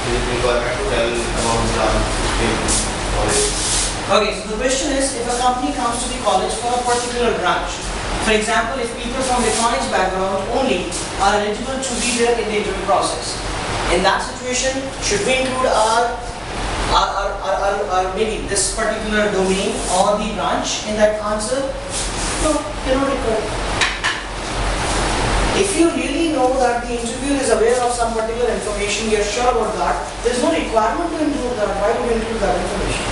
There is requirement to tell about branch in college. Okay, so the question is, if a company comes to the college for a particular branch, for example, if people from electronics background only are eligible to be there in the interview process, in that situation, should we include our maybe this particular domain or the branch in that answer? No, you're not required. If you really know that the interviewer is aware of some particular information, you're sure about that, there's no requirement to include that. Why would you include that information?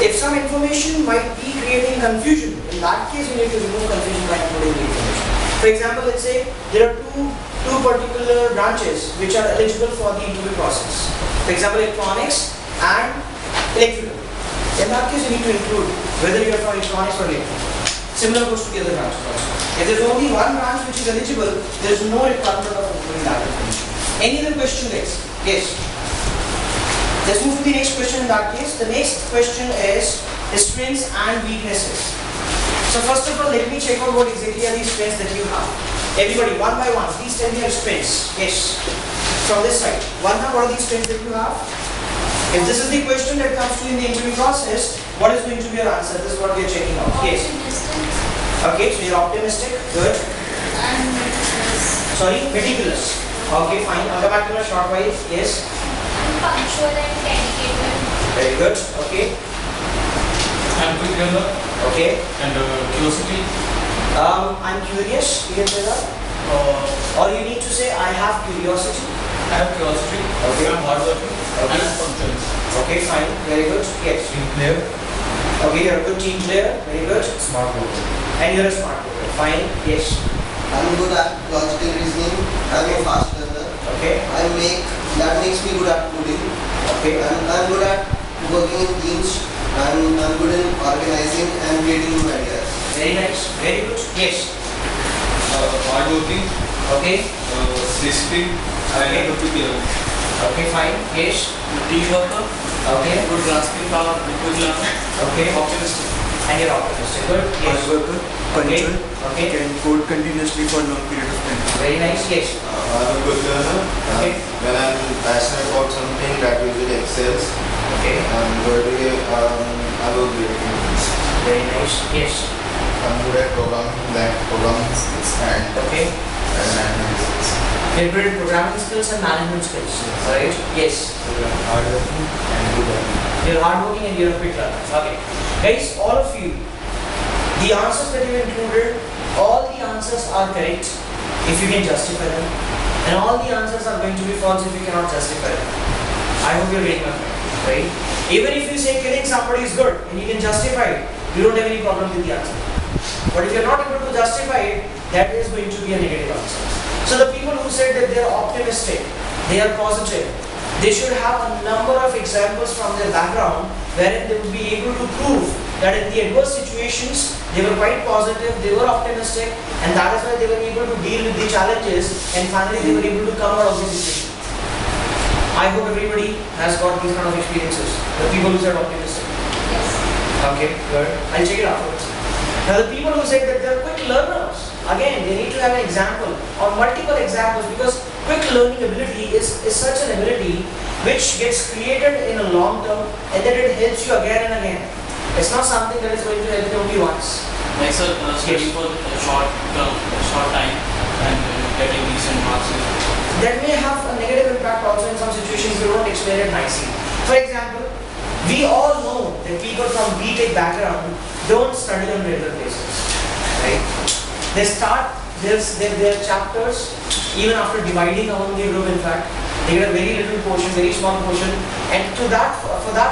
If some information might be creating confusion, in that case you need to remove confusion by including the information. For example, let's say there are two particular branches which are eligible for the interview process. For example, electronics and electrical. In that case you need to include whether you are from electronics or electrical. Similar goes to the other branches also. If there is only one branch which is eligible, there is no requirement of including that information. Any other question guys? Yes. Let's move to the next question in that case. The next question is strengths and weaknesses. So first of all, let me check out what exactly are the strengths that you have. Everybody, one by one, please tell me your strengths. Yes. From this side. What are the strengths that you have? If this is the question that comes to you in the interview process, what is going to be your answer? This is what we are checking out. Yes. Okay, so you're optimistic. Good. And meticulous. Sorry, meticulous. Okay, fine. I'll come back to the short while. Yes. Punctual and dedicated. Very good. Okay. I'm quick learner. Okay. And curiosity. I'm curious. You can say that. Or you need to say I have curiosity. I have curiosity. Okay. I'm hardworking. Okay. And I'm punctual. Okay, fine. Very good. Yes. Team player. Okay, you're a good team player. Very good. Smart worker. And you're a smart worker. Fine. Yes. I'm good at logical reasoning. I'm a fast learner. Okay. That makes me good at coding. Okay. I'm good at working in teams. I'm good in organizing and creating new ideas. Very nice. Very good. Yes. Hardworking. Okay. Disciplined. Okay. And quick learner. Okay, fine. Yes. Team worker. Okay. Good grasping power. Quick learner. Okay. Optimistic. And you're optimistic. Good. Yes. Hard worker, punctual, Okay. can code continuously for long period of time. Very nice. Yes. I'm a good learner. Okay. When I'm passionate about something, that usually excels. Okay. And thirdly, I work with teams. Very nice. Yes. I'm good at programming skills and Okay. management skills. You're good at programming skills and management skills. Right? Yes. So I'm hardworking and good at it. You're hardworking and you're a quick learner. Okay. Guys, all of you, the answers that you included, all the answers are correct if you can justify them. And all the answers are going to be false if you cannot justify them. I hope you're getting my point. Right? Even if you say killing somebody is good and you can justify it, you don't have any problem with the answer. But if you're not able to justify it, that is going to be a negative answer. So the people who said that they are optimistic, they are positive, they should have a number of examples from their background wherein they would be able to prove that in the adverse situations they were quite positive, they were optimistic, and that is why they were able to deal with the challenges and finally they were able to come out of the situation. I hope everybody has got these kind of experiences. The people who said optimistic. Yes. Okay, good. I'll check it afterwards. Now the people who said that they're quick learners, again they need to have an example or multiple examples, because quick learning ability is such an ability which gets created in a long term and then it helps you again and again. It's not something that is going to help you only once. Like sir, studying for a short time and getting decent marks. That may have a negative impact also in some situations if you don't explain it nicely. For example, we all know that people from B.Tech background don't study on regular basis, right? They start their chapters even after dividing among the group. In fact, they get a very little portion, very small portion, and for that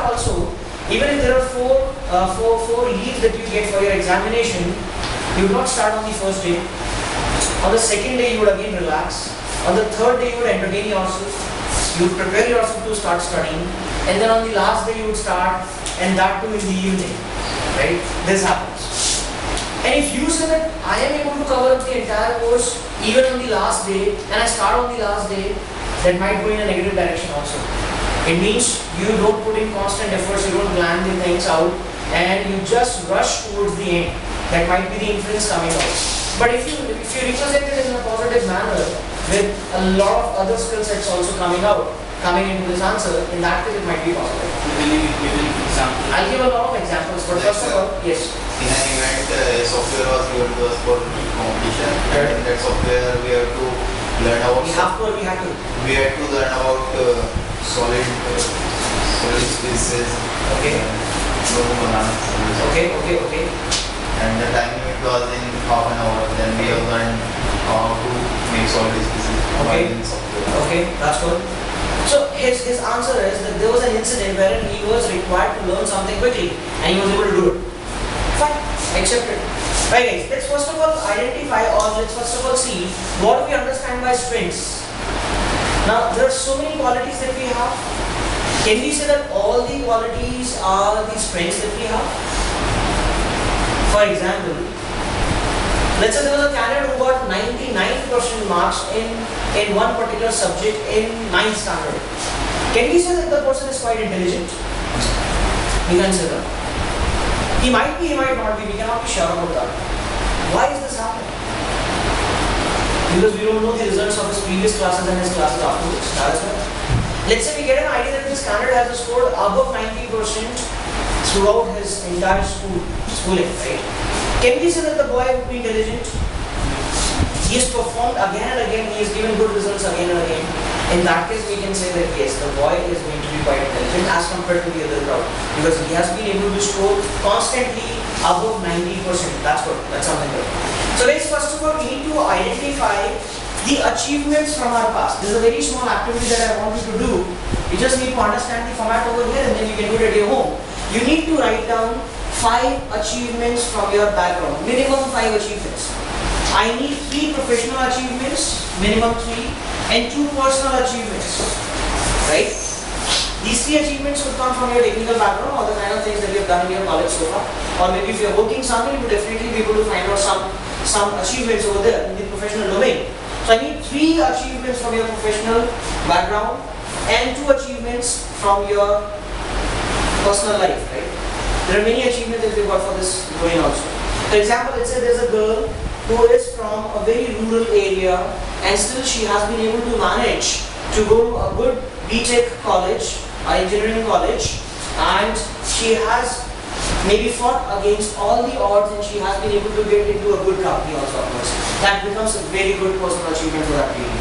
also, even if there are four leaves that you get for your examination, you would not start on the first day. On the second day, you would again relax. On the third day, you would entertain yourself. You would prepare yourself to start studying, and then on the last day, you would start, and that too in the evening. Right? This happens. And if you say that I am able to cover up the entire course even on the last day, and I start on the last day, that might go in a negative direction also. It means you don't put in constant efforts, you don't plan the things out, and you just rush towards the end. That might be the influence coming out. But if you represent it in a positive manner, with a lot of other skill sets also coming out, coming into this answer, in that case it might be possible. Will you give an example? I'll give a lot of examples, but Like, first of all, yes. In an event, software was given to us for competition. And in that software, we have to learn about. We had to. We had to learn about solid spaces. Okay. No bananas. Okay. And the time limit was in half an hour. Then we have learned how to make solid spaces. Okay. In software. Okay, that's good. So his answer is that there was an incident wherein he was required to learn something quickly and he was able to do it. Fine, accepted. Right guys, let's first of all identify, or let's first of all see what we understand by strengths. Now there are so many qualities that we have. Can we say that all the qualities are the strengths that we have? For example, let's say there was a candidate who got 99% marks in one particular subject in 9th standard. Can we say that the person is quite intelligent? We can say that. He might be, he might not be, we cannot be sure about that. Why is this happening? Because we don't know the results of his previous classes and his classes afterwards. That is why. Let's say we get an idea that this candidate has scored above 90% throughout his entire schooling, right? Can we say that the boy would be intelligent? He has performed again and again, he has given good results again and again. In that case, we can say that yes, the boy is going to be quite intelligent as compared to the other crowd. Because he has been able to score constantly above 90%. That's good, that's something good. So guys, first of all, we need to identify the achievements from our past. This is a very small activity that I want you to do. You just need to understand the format over here and then you can do it at your home. You need to write down 5 achievements from your background, minimum 5 achievements. I need 3 professional achievements, minimum 3, and 2 personal achievements, right? These 3 achievements would come from your technical background or the kind of things that you have done in your college so far. Or maybe if you are working somewhere, you would definitely be able to find out some achievements over there in the professional domain. So I need 3 achievements from your professional background and 2 achievements from your personal life, right? There are many achievements that we got for this domain also. For example, let's say there's a girl who is from a very rural area and still she has been able to manage to go to a good B.Tech college, engineering college, and she has maybe fought against all the odds and she has been able to get into a good company also, of course. That becomes a very good personal achievement for that lady.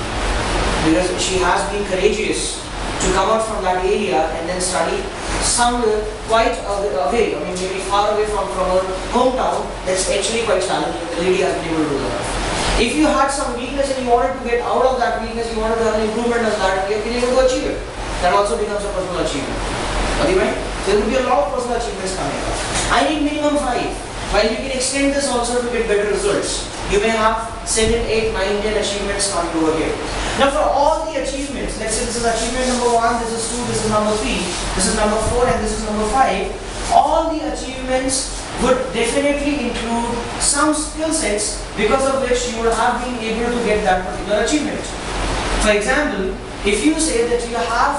Because she has been courageous to come out from that area and then study somewhere quite away, I mean maybe far away from her hometown. That's actually quite challenging. The lady has been able to do that. If you had some weakness and you wanted to get out of that weakness, you wanted to have an improvement on that, you have been able to achieve it. That also becomes a personal achievement. Right? There will be a lot of personal achievements coming up. I need minimum 5. While you can extend this also to get better results. You may have 7, 8, 9, 10 achievements coming over here. Now for all the achievements, let's say this is achievement number 1, this is 2, this is number 3, this is number 4 and this is number 5. All the achievements would definitely include some skill sets because of which you would have been able to get that particular achievement. For example, if you say that you have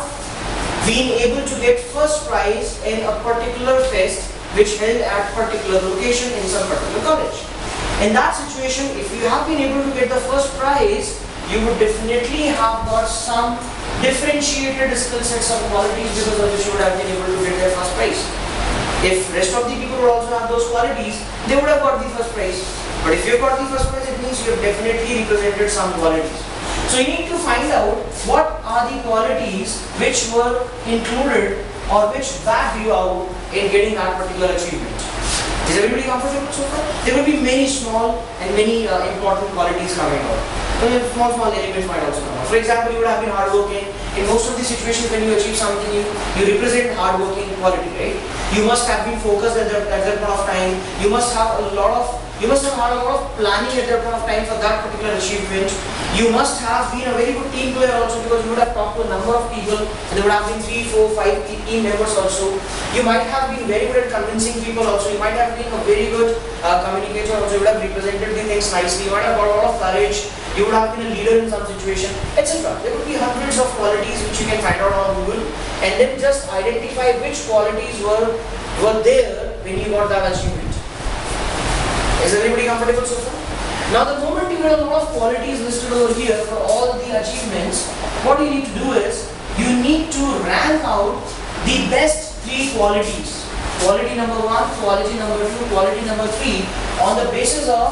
been able to get first prize in a particular fest which held at particular location in some particular college. In that situation, if you have been able to get the first prize, you would definitely have got some differentiated skill sets of qualities because of which you would have been able to get their first prize. If rest of the people would also have those qualities, they would have got the first prize. But if you got the first prize, it means you have definitely represented some qualities. So you need to find out what are the qualities which were included or which backed you out in getting that particular achievement. Is everybody comfortable so far? There will be many small and many important qualities coming out. Small elements might also come out. For example, you would have been hardworking. In most of the situations when you achieve something, you represent hardworking quality, right? You must have been focused at that point of time. You must have had a lot of planning at that point of time for that particular achievement. You must have been a very good team player also because you would have talked to a number of people. There would have been 3, 4, 5 team members also. You might have been very good at convincing people also. You might have been a very good communicator also. You would have represented the things nicely. You might have got a lot of courage. You would have been a leader in some situation, etc. There would be hundreds of qualities which you can find out on Google and then just identify which qualities were there when you got that achievement. Is everybody comfortable so far? Now the moment you get a lot of qualities listed over here for all the achievements, what you need to do is, you need rank out the best three qualities. Quality number 1, quality number 2, quality number 3 on the basis of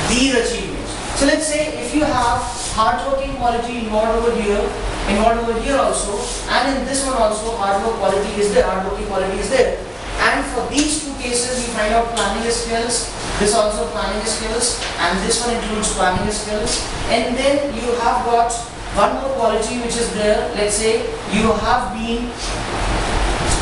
these achievements. So let's say if you have hardworking quality involved over here also, and in this one also hardworking quality is there. And for these two cases we find out planning skills, this also planning skills, and this one includes planning skills. And then you have got one more quality which is there. Let's say you have been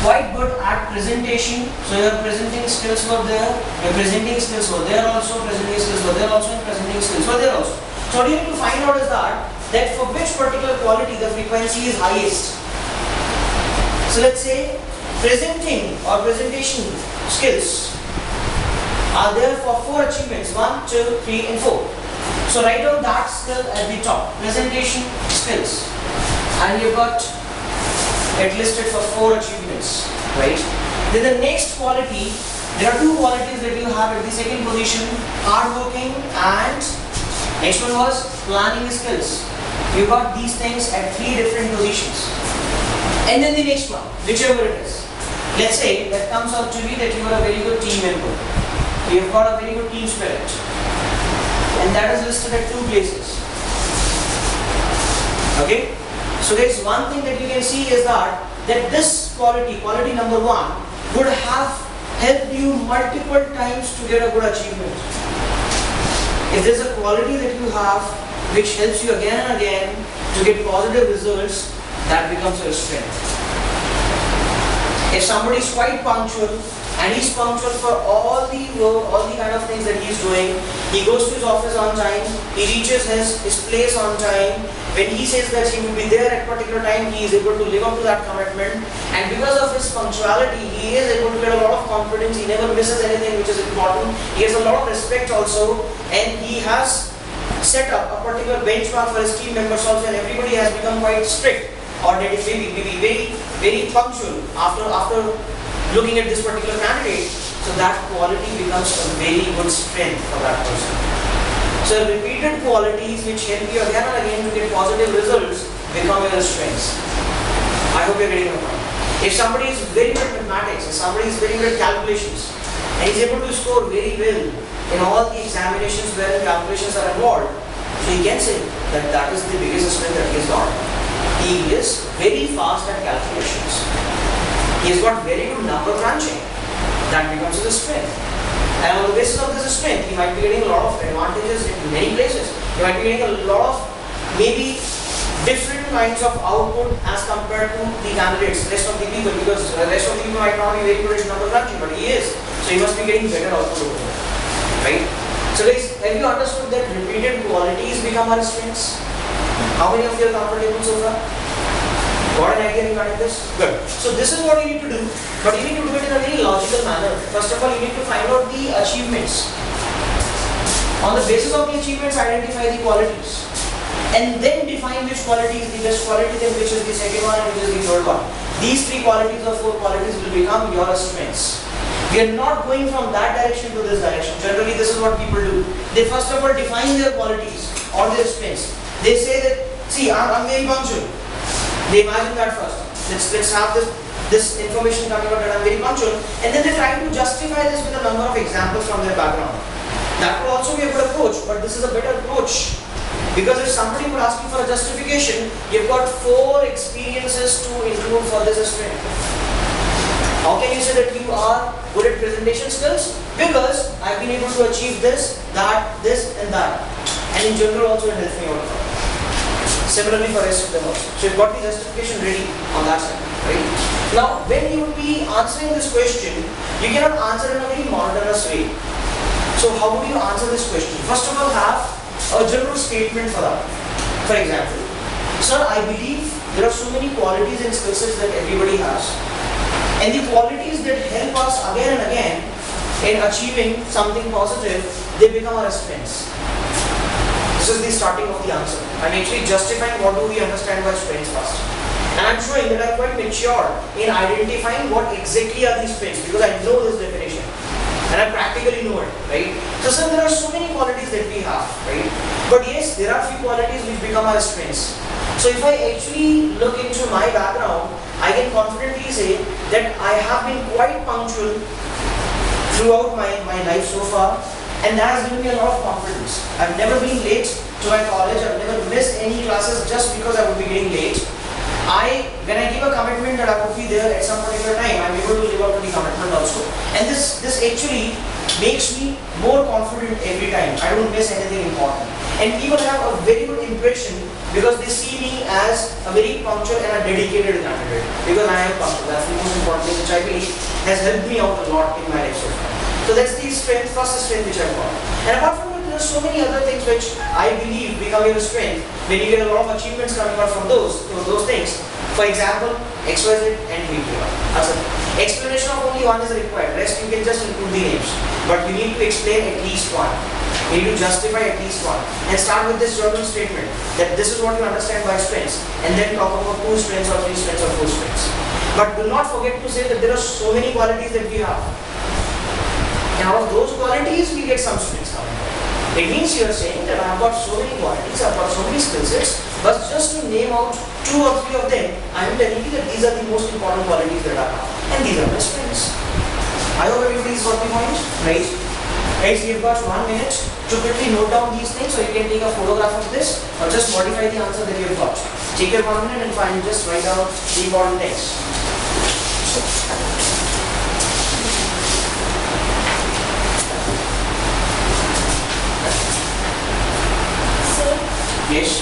quite good at presentation, so your presenting skills were there, your presenting skills were there also, presenting skills were there also, and presenting skills were there also. So what you need to find out is that for which particular quality the frequency is highest. So let's say presenting or presentation skills are there for 4 achievements, 1, 2, 3 and 4. So write down that skill at the top, presentation skills, and you've got it listed for 4 achievements, right? Then the next quality, there are 2 qualities that you have at the second position, hardworking, and next one was planning skills. You got these things at 3 different positions. And then the next one, whichever it is. Let's say that comes out to be that you are a very good team member. You've got a very good team spirit. And that is listed at 2 places. Okay? So there's one thing that you can see is that this quality number 1 would have helped you multiple times to get a good achievement. If there's a quality that you have which helps you again and again to get positive results, that becomes your strength. If somebody is quite punctual and he's punctual for all the work, all the kind of things that he's doing, he goes to his office on time, he reaches his place on time, when he says that he will be there at a particular time, he is able to live up to that commitment, and because of his punctuality, he is able to get a lot of confidence, he never misses anything which is important, he has a lot of respect also, and he has set up a particular benchmark for his team members also, and everybody has become quite strict, or that is maybe very punctual after looking at this particular candidate. So that quality becomes a very good strength for that person. So repeated qualities which help you again and again to get positive results become your strengths. I hope you're getting the point. If somebody is very good at mathematics, if somebody is very good at calculations, and is able to score very well in all the examinations where calculations are involved, so he can say that that is the biggest strength that he has got. He is very fast at calculations. He has got very good number crunching. That becomes his strength. And on the basis of this strength, he might be getting a lot of advantages in many places. He might be getting a lot of maybe different kinds of output as compared to the candidates, rest of the people, because the rest of the people might not be very good at number crunching, but he is. So he must be getting better output over there. Right? So guys, have you understood that repeated qualities become our strengths? How many of you are comfortable so far? Got an idea regarding this? Good. So this is what you need to do, but you need to do it in a very logical manner. First of all, you need to find out the achievements. On the basis of the achievements, identify the qualities. And then define which quality is the best quality, then which is the second one, and which is the third one. These 3 qualities or 4 qualities will become your strengths. We are not going from that direction to this direction. Generally, this is what people do. They first of all define their qualities or their strengths. They say that, see, I'm very punctual. They imagine that first. Let's have this information coming out that I'm very punctual, and then they try to justify this with a number of examples from their background. That would also be a good approach, but this is a better approach. Because if somebody would ask you for a justification, you've got 4 experiences to include for this strength. How can you say that you are good at presentation skills? Because I've been able to achieve this, that, this and that. And in general also it helps me out. Similarly for rest of them also. So you've got the justification ready on that side. Right? Now when you will be answering this question, you cannot answer in a very monotonous way. So how would you answer this question? First of all, have a general statement for that. For example, sir, I believe there are so many qualities and skill sets that everybody has. And the qualities that help us again and again in achieving something positive, they become our strengths. This is the starting of the answer. I'm actually justifying what do we understand by strengths first. And I'm showing that I'm quite mature in identifying what exactly are these strengths, because I know this definition. And I practically know it, right? So sir, there are so many qualities that we have, right? But yes, there are few qualities which become our strengths. So if I actually look into my background, I have been quite punctual throughout my life so far, and that has given me a lot of confidence. I've never been late to my college, I've never missed any classes just because I would be getting late. When I give a commitment that I would be there at some particular time, I'm able to live up to the commitment also. And this actually makes me more confident every time. I don't miss anything important. And people have a very good impression because they see me as a very punctual and a dedicated candidate. Because I am punctual. That's the most important thing which I believe has helped me out a lot in my life so far. So that's the strength, first strength which I've got. And apart from that, there are so many other things which I believe become your strength when you get a lot of achievements coming out from those things. For example, XYZ and VTR. Explanation of only one is required. Rest you can just include the names. But you need to explain at least one. You need to justify at least one. And start with this journal statement that this is what you understand by strengths. And then talk about 2 strengths or 3 strengths or 4 strengths. But do not forget to say that there are so many qualities that we have. And out of those qualities, we get some strengths coming. It means you are saying that I have got so many qualities, I have got so many skill sets, but just to name out 2 or 3 of them, I am telling you that these are the most important qualities that I have. And these are my strengths. I hope everybody's got the point, right? Guys, we've got 1 minute to quickly note down these things, so you can take a photograph of this or just modify the answer that you've got. Take your 1 minute and find, just write down the important things. Yes.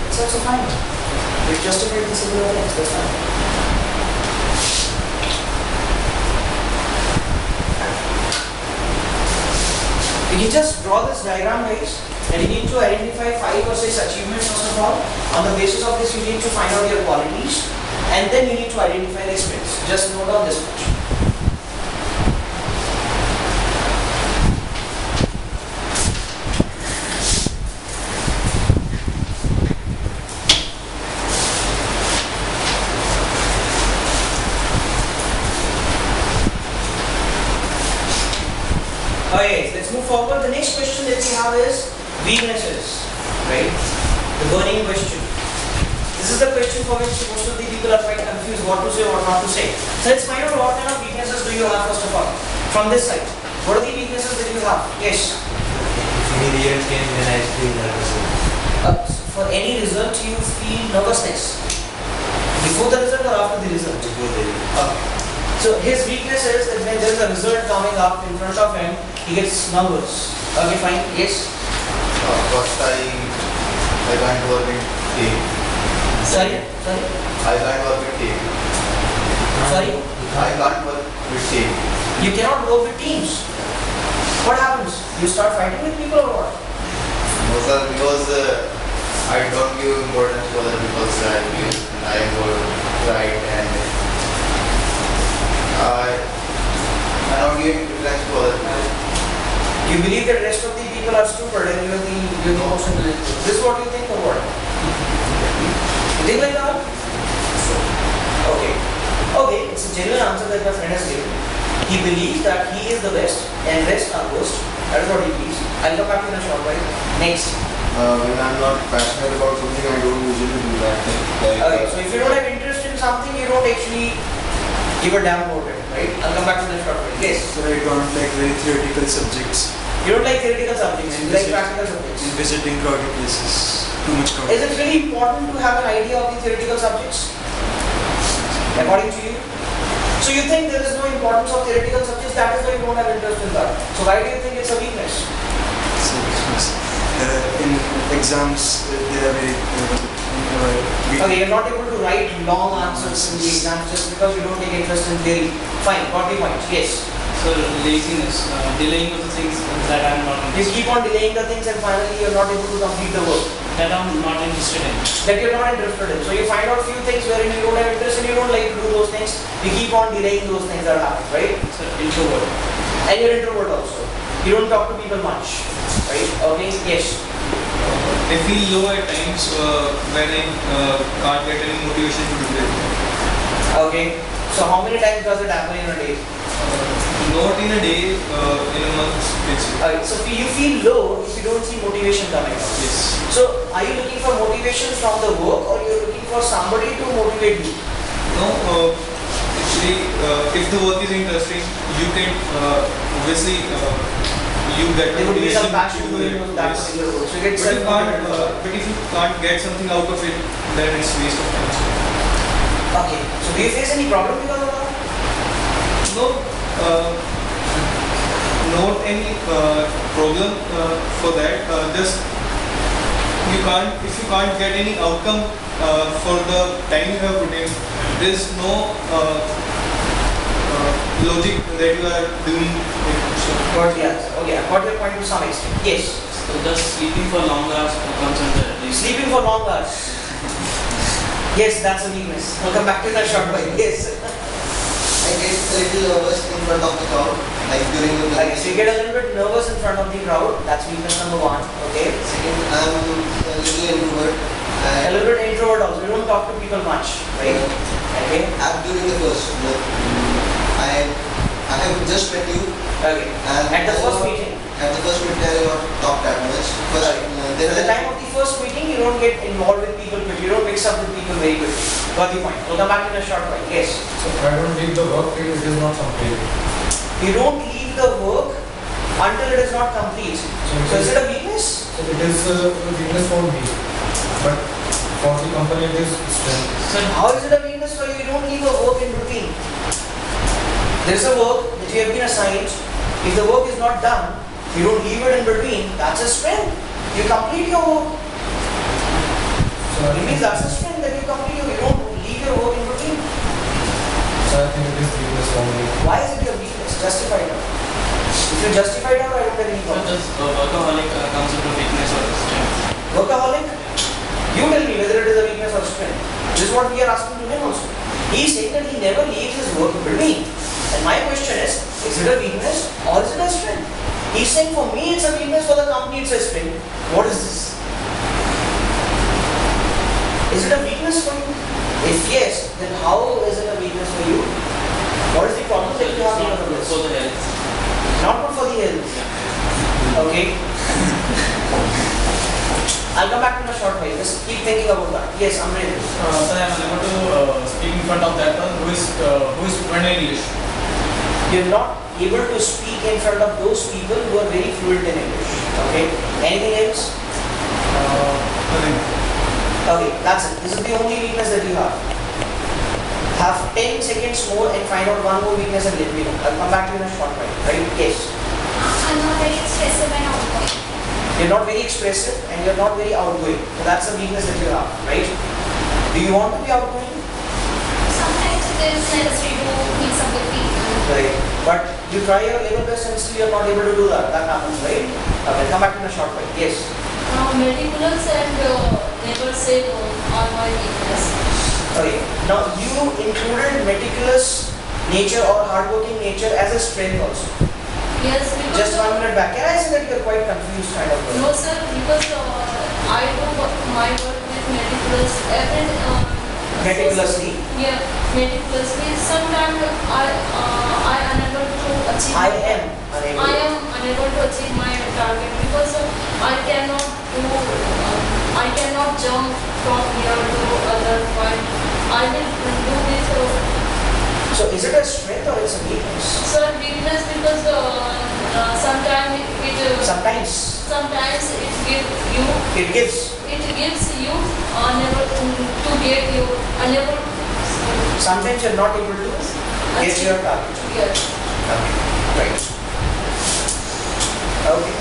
It's also fine. We've justified the similar things, that's fine. You can just draw this diagram, guys, and you need to identify 5 or 6 achievements first of all. On the basis of this, you need to find out your qualities. And then you need to identify the strengths. Just note down this much. Okay, let's move forward. The next question that we have is weaknesses, right? The burning question. This is the question for which most of the people are quite confused what to say or what not to say. So let's find out what kind of weaknesses do you have first of all. From this side, what are the weaknesses that you have? Yes? Immediate change when I feel nervous. For any result you feel nervousness. Before the result or after the result? Before the result. So his weakness is that when there is a result coming up in front of him, he gets nervous. Okay, fine. Yes? First I can't work in team. Sorry? I can't work with team. Sorry? I can't work with team. You cannot work with teams. What happens? You start fighting with people or what? No sir, because I don't give importance to other people's side. I am good, right, and I don't give preference to other people. You believe that the rest of the people are stupid and you're the most intelligent. This is what you think or what? You think like that? Okay. Okay, it's a genuine answer that my friend has given. He believes that he is the best and rest are worst. That is what he believes. I'll come back to you in a short while. Next. When I'm not passionate about something, I don't usually do that thing. Okay, so if you don't have interest in something, you don't actually give a damn about it, right? I'll come back to that short while. Yes. So I don't like very theoretical subjects. You don't like theoretical subjects, you like practical subjects. In visiting crowded places, too much crowd. Is it really important to have an idea of the theoretical subjects? According to you? So you think there is no importance of theoretical subjects, that is why you don't have interest in that. So why do you think it's a weakness? In exams, they are very Okay, you're not able to write long answers in the exams just because you don't take interest in theory. Fine, got the point. Yes. So laziness, delaying of the things that I'm not You interested keep on delaying the things and finally you're not able to complete the work that I'm not interested in. that you're not interested in. So you find out few things wherein you don't have interest and you don't like to do those things. You keep on delaying those things that happen, right? So introvert. And you're introvert also. You don't talk to people much, right? Okay, yes. I feel low at times when I can't get any motivation to do it. Okay. So how many times does it happen in a day? Not in a day, in a month. So you feel low if you don't see motivation coming out. Yes. So are you looking for motivation from the work or you're looking for somebody to motivate you? No, actually, if the work is interesting, you can obviously you get There would be some motivation passion to to do it it. with that Yes. particular work. So you get But self-motivated. if you can't get something out of it, then it's waste of time. Okay. So do you face any problem because of that? No, not any problem for that. Just you can't, if you can't get any outcome for the time you have put in, there is no logic that you are doing it. So, Yes. Okay. I got your point to some extent. Yes. So just sleeping for long hours comes under this. Sleeping for long hours. Yes, that's a weakness. I'll come back to that short while. Yes. I get a little nervous in front of the crowd, like during the Okay, so you get a little bit nervous in front of the crowd. That's weakness number one. Okay. Second, I'm a little introvert. A little bit introvert also. You don't talk to people much, right? Okay. During the first, I have just met you. Okay. And At the first meeting. At the first meeting, I did not talk that much. First, At the time of the first meeting, you don't get involved with people quickly. You don't mix up with people very quickly. Got the point. We'll come back in a short while. Yes. So I don't leave the work till it is not complete. You don't leave the work until it is not complete. So is it a weakness? So it is a weakness for me, but for the company it is strength. So how is it a weakness for you? You don't leave a work in between. There is a work that you have been assigned. If the work is not done, you don't leave it in between. That's a strength. You complete your work. So I It means think, that's a strength that you complete. You don't leave your work in between. so I think it is weakness for me. Why is it your weakness? Justify it. If you justify it, I don't have any So problem. does workaholic comes into weakness or strength? Workaholic? You tell me whether it is a weakness or strength. This is what we are asking to him also. He is saying that he never leaves his work in between. And my question is it a weakness or is it a strength? He is saying for me it's a weakness, for the company it's a strength. What is this? Is it a weakness for you? If yes, then how is it a weakness for you? What is the problem that you have It's not because of good this? for the health. Not good for the health. Okay. I'll come back in a short while. Just keep thinking about that. Yes, I'm ready. Sir, I am unable to speak in front of that one who is fluent in English. You're not able to speak in front of those people who are very fluent in English. Okay. Anything else? Nothing. Okay, that's it. This is the only weakness that you have. Have 10 seconds more and find out one more weakness and let me know. I'll come back to you in a short while. Right? Yes. I'm not very expressive and outgoing. You're not very expressive and you're not very outgoing. So that's the weakness that you have, right? Do you want to be outgoing? Sometimes it is necessary to mix up with people. Right. But you try your level best and still you're not able to do that. That happens, right? Okay, come back in a short while. Yes. Meticulous and never say no are my weakness. Okay. Now you included meticulous nature or hardworking nature as a strength also. Yes, because Just 1 minute back. Can I say that you're quite confused kind of? no sir, because I do my work with meticulous Meticulously. Yeah, meticulously. Sometimes I unable to achieve. I am unable. I am unable to achieve my target because I cannot do. I cannot jump from here to other point. I will do this. So is it a strength or it's a weakness? Sir, weakness because sometimes Sometimes sometimes it gives you. it gives. It gives you unable to get you unable. Sometimes you're not able to get your target. Yes. Okay. Right. Okay.